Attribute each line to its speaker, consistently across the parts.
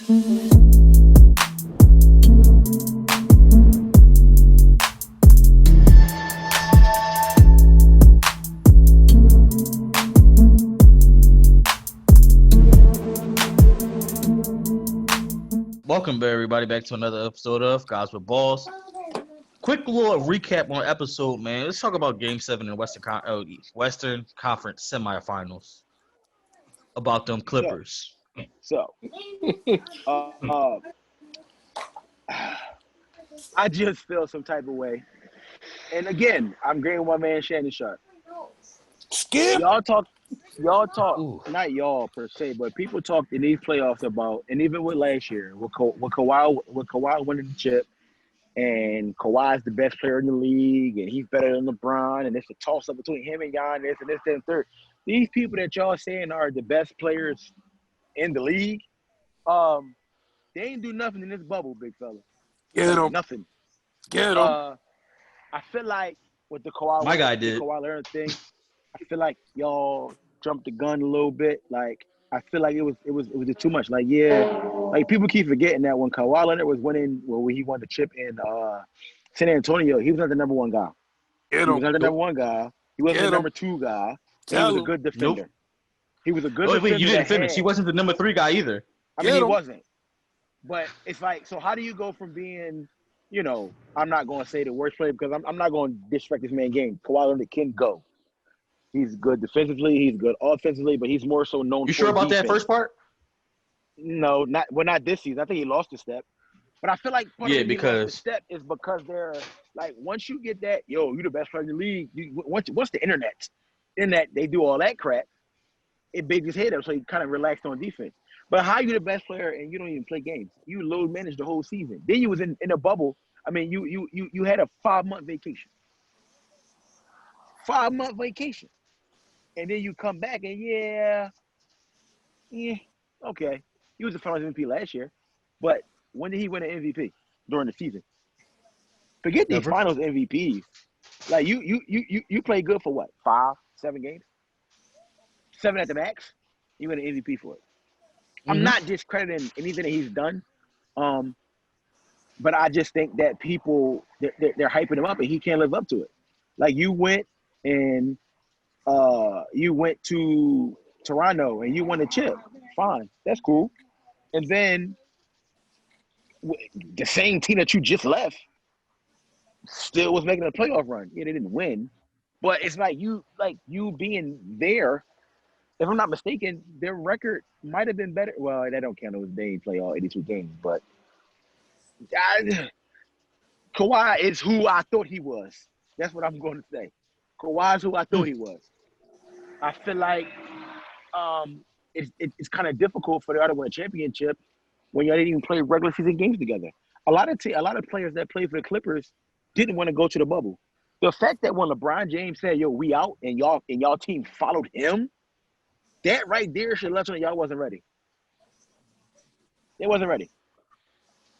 Speaker 1: Welcome, everybody, back to another episode of Guys with Balls. Quick little recap on episode, man. Let's talk about Game 7 in Western Conference semifinals. About them Clippers.
Speaker 2: So, I just feel some type of way. And again, I'm agreeing with my man Shannon Sharp.
Speaker 3: Skip.
Speaker 2: Y'all talk,
Speaker 1: Ooh.
Speaker 2: not y'all per se, but people talked in these playoffs about, and even with last year, with Kawhi winning the chip, and Kawhi's the best player in the league, and he's better than LeBron, and it's a toss-up between him and Giannis, and this, that, and third. These people that y'all saying are the best players in the league, they ain't do nothing in this bubble, big fella.
Speaker 3: Get him.
Speaker 2: Nothing.
Speaker 3: Get him.
Speaker 2: I feel like with the Kawhi Leonard thing, I feel like y'all jumped the gun a little bit. Like I feel like it was just too much. Like like people keep forgetting that when Kawhi Leonard was winning, when he won the chip in San Antonio, he was not the number one guy. He was not the number one guy. He wasn't the number two guy. He was a good defender.
Speaker 1: Nope.
Speaker 2: He was a good defender.
Speaker 1: You didn't finish. He wasn't the number 3 guy either.
Speaker 2: I mean, he wasn't. But it's like, so how do you go from being, I'm not going to say the worst player because I'm not going to disrespect this man's game. Kawhi Leonard can go. He's good defensively. He's good offensively, but he's more so known for
Speaker 1: You sure about
Speaker 2: defense.
Speaker 1: that first part?
Speaker 2: No, not this season. I think he lost a step. But I feel like part of the step is because they're like, once you get that, you're the best player in the league. Once the internet, they do all that crap, it bigs his head up, so he kind of relaxed on defense. But how you the best player and you don't even play games? You load managed the whole season. Then you was in a bubble. I mean, you had a 5-month vacation. 5-month vacation. And then you come back and okay. He was the finals MVP last year. But when did he win an MVP during the season? Forget these finals MVPs. Like you play good for what? 5, 7 games? 7 at the max? You win an MVP for it. I'm not discrediting anything that he's done. But I just think that people they're hyping him up and he can't live up to it. Like you went to Toronto and you won a chip. Fine, that's cool. And then the same team that you just left still was making a playoff run. Yeah, they didn't win, but it's like you being there. If I'm not mistaken, their record might have been better. Well, that don't count. They didn't play all 82 games, but Kawhi is who I thought he was. That's what I'm going to say. Kawhi is who I thought he was. I feel like it's kind of difficult for y'all to win a championship when y'all didn't even play regular season games together. A lot of players that played for the Clippers didn't want to go to the bubble. The fact that when LeBron James said, "Yo, we out," and y'all team followed him, that right there should let you know y'all wasn't ready. They wasn't ready.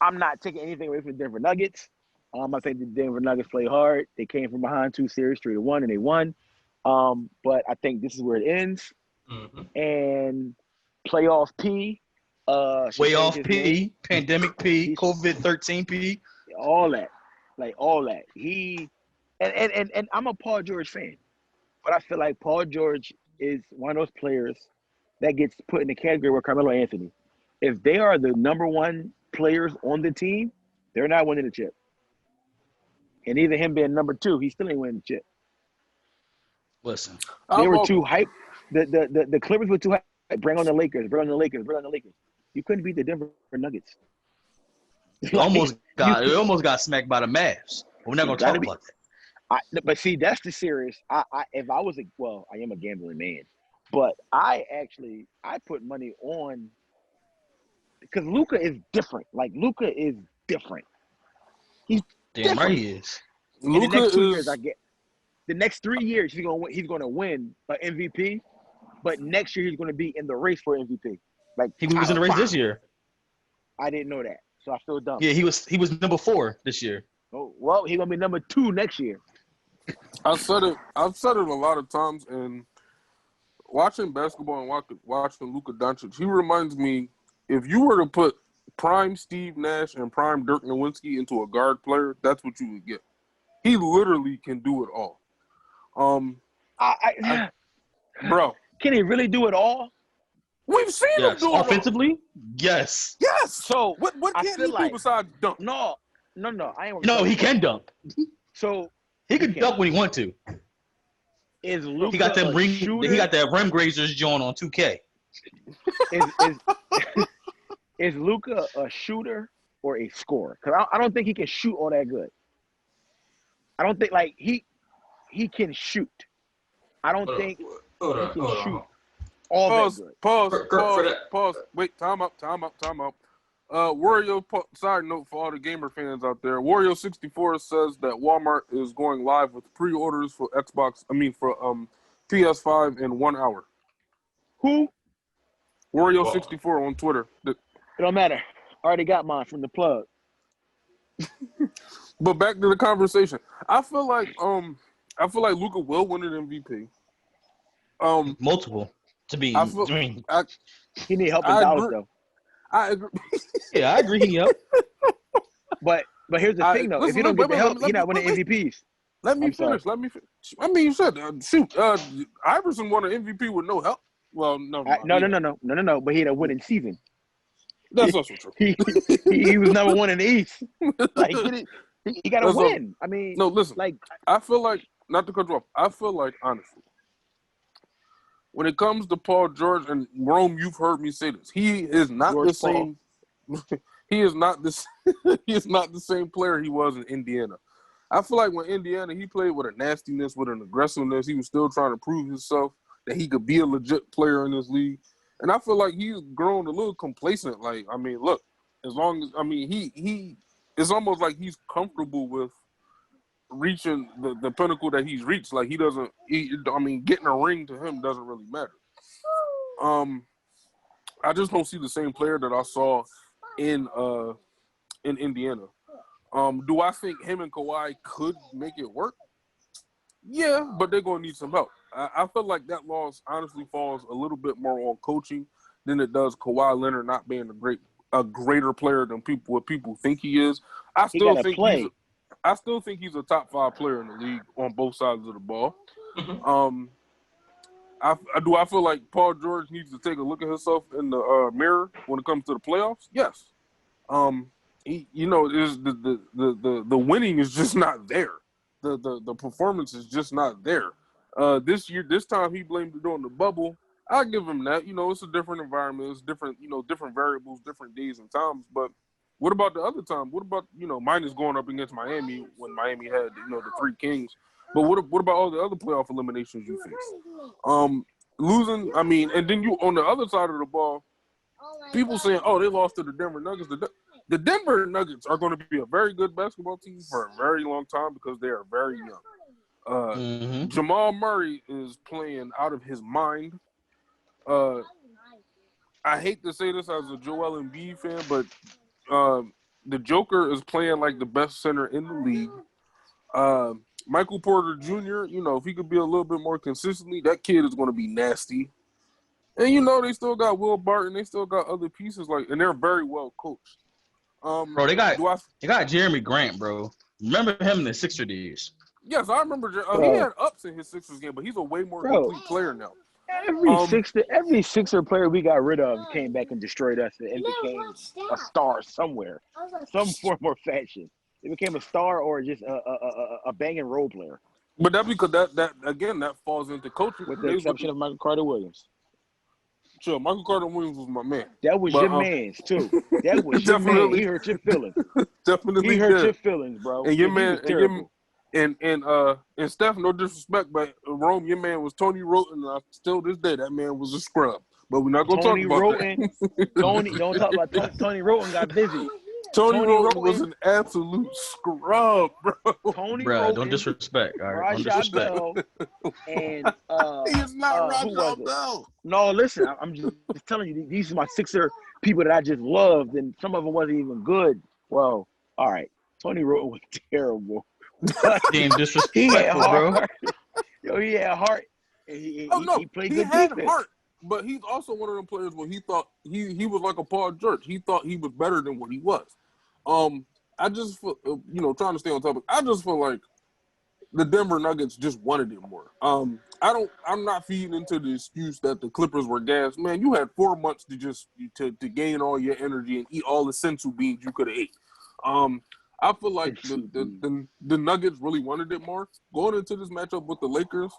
Speaker 2: I'm not taking anything away from the Denver Nuggets. I think the Denver Nuggets played hard. They came from behind 2 series, 3-1, and they won. But I think this is where it ends. Mm-hmm. And playoff P.
Speaker 1: Way off P. Pandemic P. COVID-13 P.
Speaker 2: All that. And I'm a Paul George fan. But I feel like Paul George is one of those players that gets put in the category with Carmelo Anthony. If they are the number 1 players on the team, they're not winning the chip. And even him being number 2, he still ain't winning the chip.
Speaker 1: Listen,
Speaker 2: they were too hype. The Clippers were too hype. Bring on the Lakers. You couldn't beat the Denver Nuggets.
Speaker 1: It almost got smacked by the Mavs. We're not gonna talk about that.
Speaker 2: But see, that's the serious. I am a gambling man, but I put money on because Luka is different. Like Luka is different. He's
Speaker 1: damn
Speaker 2: different.
Speaker 1: Right he is.
Speaker 2: In the next 2 years, the next 3 years he's gonna win an MVP, but next year he's gonna be in the race for MVP. Like
Speaker 1: he was in the race this year.
Speaker 2: I didn't know that, so I feel dumb.
Speaker 1: Yeah, he was number 4 this year.
Speaker 2: Oh, well, he's gonna be number 2 next year.
Speaker 3: I've said it a lot of times, and watching basketball and watching Luka Doncic, he reminds me, if you were to put prime Steve Nash and prime Dirk Nowitzki into a guard player, that's what you would get. He literally can do it all. Bro.
Speaker 2: Can he really do it all?
Speaker 3: We've seen him do it
Speaker 1: offensively? Yes.
Speaker 3: Yes.
Speaker 2: So
Speaker 3: what can't he do besides dunk?
Speaker 2: No.
Speaker 1: No, he can dunk.
Speaker 2: So
Speaker 1: he can dunk when he want to.
Speaker 2: Is Luka
Speaker 1: he got them He got that rim grazers joint on 2K.
Speaker 2: Is Luka a shooter or a scorer? Because I don't think he can shoot all that good. I don't think he can shoot. I don't think he can shoot all that good.
Speaker 3: Pause. Wait, time out. Wario, side note for all the gamer fans out there, Wario64 says that Walmart is going live with pre-orders for PS5 in 1 hour.
Speaker 2: Who?
Speaker 3: Wario64 on Twitter.
Speaker 2: It don't matter. I already got mine from the plug.
Speaker 3: But back to the conversation. I feel like Luka will win an MVP.
Speaker 1: Multiple to be.
Speaker 2: He need help in Dallas though.
Speaker 3: I agree.
Speaker 1: Yeah, I agree. He up.
Speaker 2: But here's the thing though. If you don't get the help, you're not winning MVPs.
Speaker 3: Let me finish. I mean, you said Iverson won an MVP with no help. Well, no.
Speaker 2: But he had a winning season.
Speaker 3: That's also true.
Speaker 2: He was number one in the East. Like he got to win. I mean,
Speaker 3: no. Listen, I feel like, not to cut you off. I feel like honestly, when it comes to Paul George and Rome, you've heard me say this. He is not the same. He is not this. He is not the same player he was in Indiana. I feel like when Indiana, he played with a nastiness, with an aggressiveness. He was still trying to prove himself that he could be a legit player in this league. And I feel like he's grown a little complacent. Like, I mean, look, as long as, I mean, he it's almost like he's comfortable with reaching the pinnacle that he's reached. Like, getting a ring to him doesn't really matter. I just don't see the same player that I saw in Indiana. Do I think him and Kawhi could make it work? Yeah, but they're going to need some help. I feel like that loss honestly falls a little bit more on coaching than it does Kawhi Leonard not being a greater player than people think he is. I still think he's a top 5 player in the league on both sides of the ball. Mm-hmm. I feel like Paul George needs to take a look at himself in the mirror when it comes to the playoffs? Yes. The winning is just not there. The performance is just not there. This time he blamed it on the bubble. I give him that. It's a different environment. It's different, different variables, different days and times. But what about the other time? What about, minus going up against Miami when Miami had, the 3 Kings? But what about all the other playoff eliminations you faced? Losing, and then you on the other side of the ball, people saying, oh, they lost to the Denver Nuggets. The Denver Nuggets are going to be a very good basketball team for a very long time because they are very young. Jamal Murray is playing out of his mind. I hate to say this as a Joel Embiid fan, but the Joker is playing like the best center in the league. Michael Porter Jr., if he could be a little bit more consistently, that kid is going to be nasty. And, they still got Will Barton. They still got other pieces, and they're very well coached.
Speaker 1: Bro, they got Jeremy Grant, bro. Remember him in the Sixer days?
Speaker 3: Yes, I remember. He had ups in his Sixers game, but he's a way more complete player now.
Speaker 2: Every Sixer player we got rid of came back and destroyed us and became a star somewhere, some form or fashion. They became a star or just a banging role player.
Speaker 3: But that's because that falls into coaching.
Speaker 2: With the exception of Michael Carter Williams.
Speaker 3: Sure, Michael Carter Williams was my man.
Speaker 2: That was your man's too. That was your man. He hurt your feelings.
Speaker 3: Definitely,
Speaker 2: he hurt your feelings, bro.
Speaker 3: And your man, and Steph, no disrespect, but Rome, your man was Tony Roten. Still this day, that man was a scrub. But we're not gonna talk about that.
Speaker 2: Don't talk about Tony Roten got busy.
Speaker 3: Tony Roten was an absolute scrub, bro.
Speaker 2: Roten,
Speaker 1: don't disrespect. All right, don't disrespect.
Speaker 2: And
Speaker 3: he is not Rajah Bell.
Speaker 2: No, listen, I'm just telling you, these are my Sixer people that I just loved, and some of them wasn't even good. Well, all right, Tony Roten was terrible.
Speaker 1: Damn disrespectful, bro.
Speaker 2: Yo, he had heart. He played
Speaker 3: he
Speaker 2: good
Speaker 3: had
Speaker 2: defense.
Speaker 3: heart. but he's also one of them players where he thought he was like a Paul George. He thought he was better than what he was. I just feel, trying to stay on topic. I just feel like the Denver Nuggets just wanted it more. I'm not feeding into the excuse that the Clippers were gassed. Man, you had 4 months to gain all your energy and eat all the sensu beans you could have ate. I feel like the Nuggets really wanted it more. Going into this matchup with the Lakers,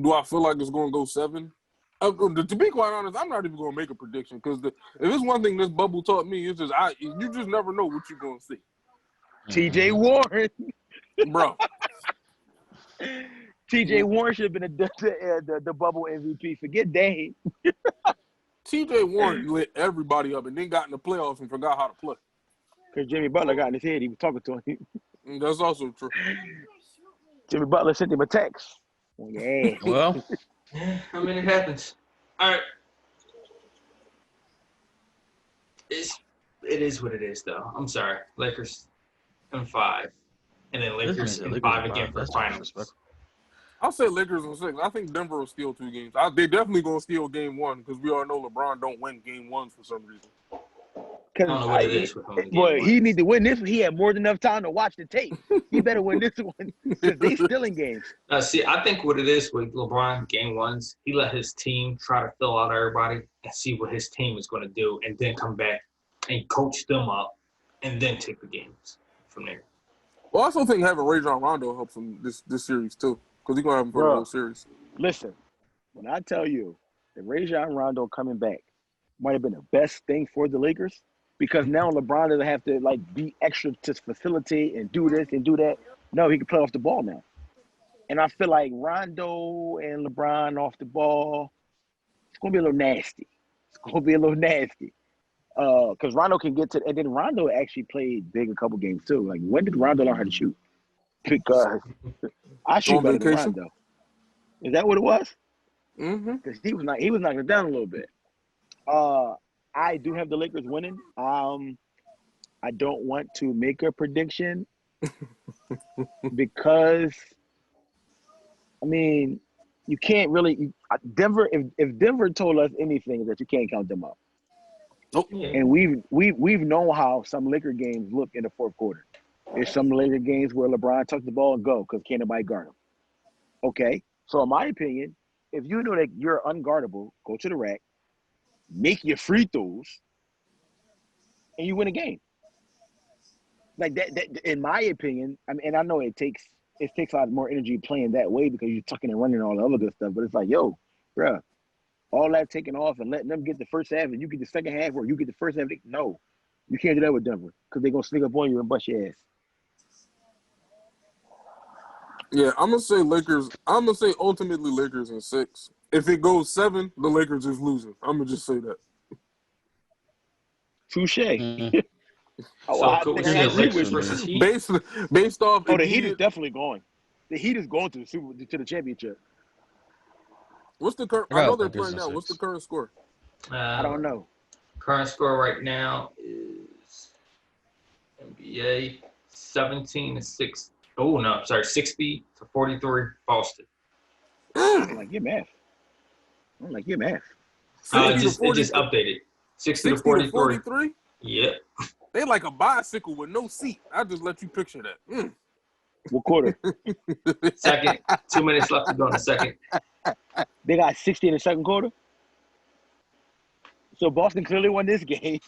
Speaker 3: do I feel like it's going to go 7? To be quite honest, I'm not even going to make a prediction because if there's one thing this bubble taught me, it's just you just never know what you're going to see.
Speaker 2: T.J. Warren,
Speaker 3: bro.
Speaker 2: T.J. Warren should have been the bubble MVP. Forget Dame.
Speaker 3: T.J. Warren lit everybody up and then got in the playoffs and forgot how to play.
Speaker 2: Because Jimmy Butler got in his head. He was talking to him.
Speaker 3: That's also true.
Speaker 2: Jimmy Butler sent him a text. Yeah.
Speaker 1: Well,
Speaker 4: I mean, it happens. All right. It is what it is, though. I'm sorry. Lakers in 5. And then Lakers in 5 again for finals.
Speaker 3: I'll say Lakers in 6. I think Denver will steal 2 games. They definitely going to steal game 1 because we all know LeBron don't win game 1s for some reason.
Speaker 4: I don't know what it is with him.
Speaker 2: Well, he need to win this. He had more than enough time to watch the tape. He better win this one because they still in games.
Speaker 4: See, I think what it is with LeBron game 1s, he let his team try to fill out everybody and see what his team is going to do and then come back and coach them up and then take the games from there.
Speaker 3: Well, I also think having Rajon Rondo helps him this series too because he's going to have him for the whole series.
Speaker 2: Listen, when I tell you that Rajon Rondo coming back might have been the best thing for the Lakers, because now LeBron doesn't have to be extra to facilitate and do this and do that. No, he can play off the ball now. And I feel like Rondo and LeBron off the ball, it's gonna be a little nasty. Because Rondo can get to, and then Rondo actually played big a couple games too. Like, when did Rondo learn how to shoot? Because I shoot better than Rondo. Is that what it was?
Speaker 3: Mm-hmm.
Speaker 2: Because he was knocking it down a little bit. I do have the Lakers winning. I don't want to make a prediction because, I mean, you can't really Denver. If Denver told us anything, that you can't count them out.
Speaker 3: Nope.
Speaker 2: And we've known how some Laker games look in the fourth quarter. There's some Laker games where LeBron tucks the ball and go because can't nobody guard him. Okay, so in my opinion, if you know that you're unguardable, go to the rack, make your free throws, and you win a game. Like that in my opinion, I mean, and I know it takes a lot more energy playing that way because you're tucking and running and all the other good stuff. But it's like, yo, bruh, all that taking off and letting them get the first half and you get the second half, or you get the first half. No, you can't do that with Denver because they're gonna sneak up on you and bust your ass.
Speaker 3: Yeah, I'm gonna say Lakers. I'm gonna say ultimately Lakers in 6. If it goes 7, the Lakers is losing. I'm gonna just say that.
Speaker 2: Touche.
Speaker 1: Mm-hmm.
Speaker 4: So we say Lakers versus Heat.
Speaker 3: Based off.
Speaker 2: Oh, the Heat is definitely going. The Heat is going to the championship.
Speaker 3: What's the current? I know they're playing now. What's the current score?
Speaker 2: I don't know.
Speaker 4: Current score right now is NBA 17-6. Oh no, sorry, 60-43 Boston.
Speaker 2: I don't like your math.
Speaker 4: It just updated. 60-43. Yep.
Speaker 3: They like a bicycle with no seat. I just let you picture that.
Speaker 2: What quarter?
Speaker 4: Second. 2 minutes left to go in the second.
Speaker 2: They got 60 in the second quarter. So Boston clearly won this game.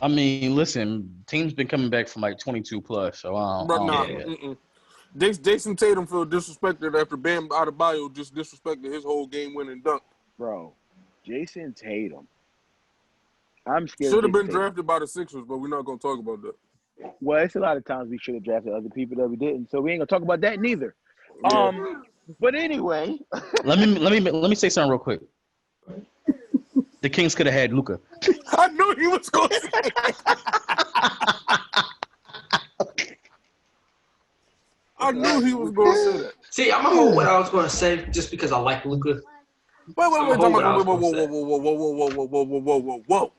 Speaker 1: I mean, listen, team's been coming back from like 22 plus, so I don't
Speaker 3: Jason Tatum felt disrespected after Bam Adebayo just disrespected his whole game-winning dunk.
Speaker 2: Bro, Jason Tatum. I'm scared.
Speaker 3: Should have been drafted by the Sixers, but we're not going to talk about that.
Speaker 2: Well, it's a lot of times we should have drafted other people that we didn't, so we ain't gonna talk about that neither.
Speaker 3: Yeah.
Speaker 2: But anyway,
Speaker 1: let me say something real quick. The Kings could have had Luka.
Speaker 3: I knew he was going to say I knew he was going to say that.
Speaker 4: See, I'm gonna hold what I was going to say just because I like Luka.
Speaker 3: Wait, whoa.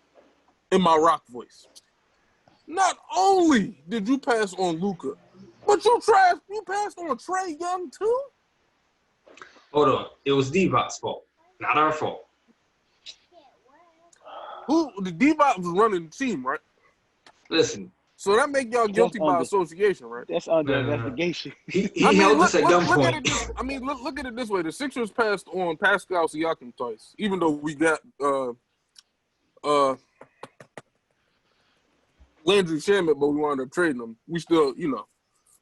Speaker 3: In my rock voice. Not only did you pass on Luka, but you passed on Trae Young too?
Speaker 4: Hold on. It was Devon's fault, not our fault.
Speaker 3: The D-Bot was running the team, right?
Speaker 4: Listen.
Speaker 3: So that make y'all guilty by association, right?
Speaker 2: That's under investigation.
Speaker 4: He held us at gunpoint.
Speaker 3: Look at it this way. The Sixers passed on Pascal Siakam twice, even though we got Landry Shamet, but we wound up trading him. We still,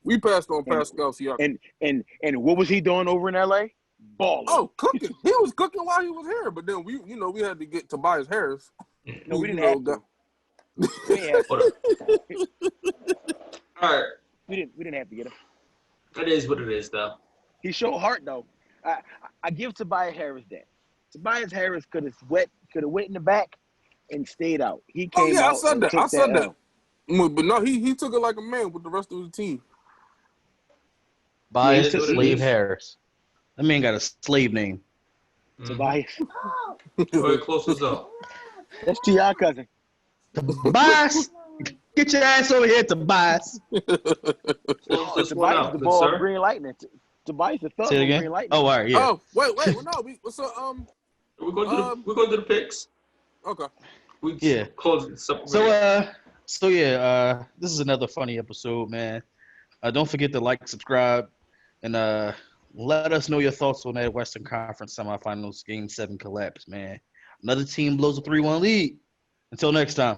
Speaker 3: we passed on Pascal Siakam.
Speaker 2: And what was he doing over in LA? Balling.
Speaker 3: Oh, cooking. He was cooking while he was here, but then we had to get Tobias Harris.
Speaker 2: No, we didn't have to.
Speaker 4: All right.
Speaker 2: We didn't have to get him.
Speaker 4: That is what it is, though.
Speaker 2: He showed heart, though. I give Tobias Harris that. Tobias Harris could have went in the back and stayed out. He came out.
Speaker 3: I said that. But no, he took it like a man with the rest of the team.
Speaker 1: Tobias Slave Harris. That man got a slave name.
Speaker 2: Tobias.
Speaker 4: Very close as up.
Speaker 2: That's T.I. cousin.
Speaker 1: Tobias, get your ass over here, Tobias.
Speaker 2: Tobias the ball of Green Lightning. Tobias the thug of Green Lightning.
Speaker 1: Oh, all right, yeah.
Speaker 3: Oh, wait, no,
Speaker 4: We're going to do the picks.
Speaker 3: Okay.
Speaker 4: We close this up.
Speaker 1: This is another funny episode, man. Don't forget to like, subscribe, and let us know your thoughts on that Western Conference Semifinals Game 7 collapse, man. Another team blows a 3-1 lead. Until next time.